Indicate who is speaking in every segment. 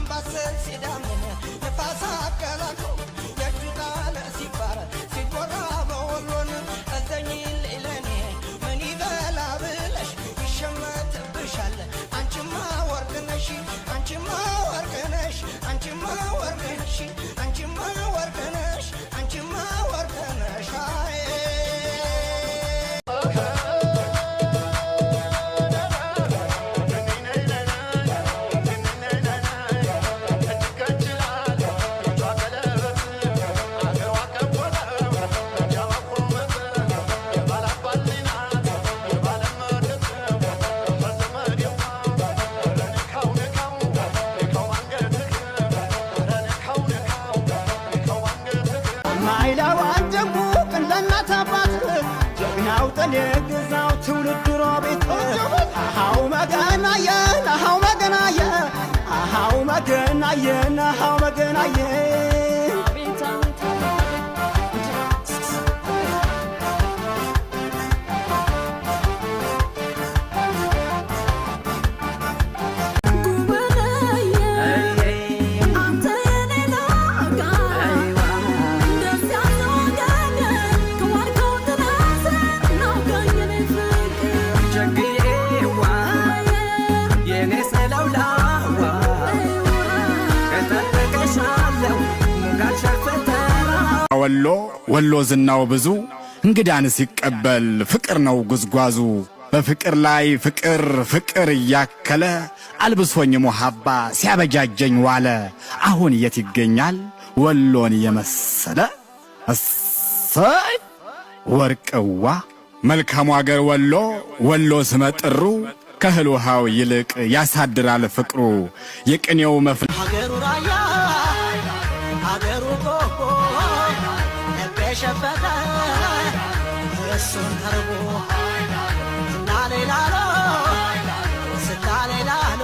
Speaker 1: አምባሰል ሲዳምን ንፋስ አቀላቅሎ የእጁ ጣለ ሲባረ ሲጎራ በወሎን እዘኝ ለኔ ምን ይበላ ብለሽ ይሸመትብሻል አንቺማ ወርቅ ነሽ አንቺማ ወርቅ ነሽ አንቺማ ወርቅ ነሽ አንቺማ ወርቅ ነሽ አንቺማ ወርቅ ነሽ
Speaker 2: የግዛው ትውልድ ሮቤት አሃው መገናየ አሃው መገናየ አሃው መገናየ አሃው መገናየ
Speaker 3: ወሎ ወሎ ዝናው ብዙ እንግዳን ሲቀበል ፍቅር ነው ጉዝጓዙ በፍቅር ላይ ፍቅር ፍቅር ያከለ አልብሶኝ ሙሐባ ሲያበጃጀኝ ዋለ አሁን የት ይገኛል ወሎን የመሰለ እሰይ ወርቅዋ መልካሙ አገር ወሎ ወሎ ስመጥሩ ከህል ውሃው ይልቅ ያሳድራል ፍቅሩ የቅኔው መፍለ
Speaker 1: ሀገሩ ራያ ሀገሩ ቆቦ ነቤሸፈተ እሱን ተርቦ ስላሌላሎ ስላሌላሎ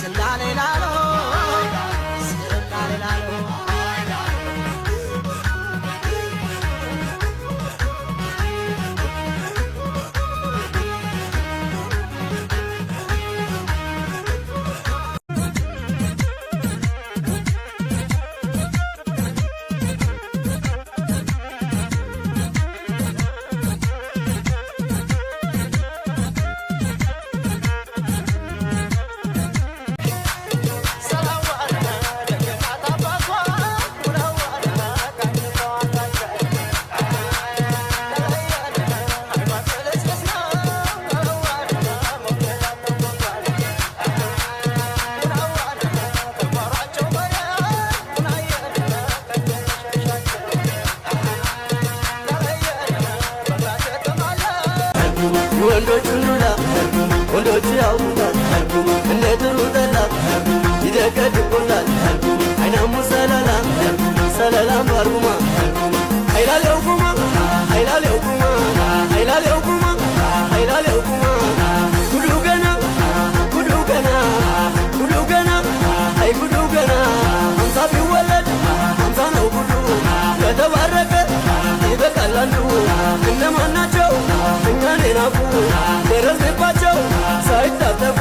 Speaker 1: ስላሌላሎ ስላሌላሎ ወንዶች ያውቁታል እንደ ጥሩ ጠላ ይደቀድቁታል አይናሙ ሰላላ ሰላላም ባርጉማ አይላሌው ጉማ አይላሌው ጉማ አይላሌው ጉማ አይላሌው ጉማ ጉዱ ገና ጉዱ ገና ጉዱ ገና አይ ጉዱ ገና አምሳ ቢወለድ አምሳ ነው ጉዱ ከተባረከ ይበቃል አንዱ እነማን ናቸው እኛን የናቁ ደረስንባቸው ሳይታጠቁ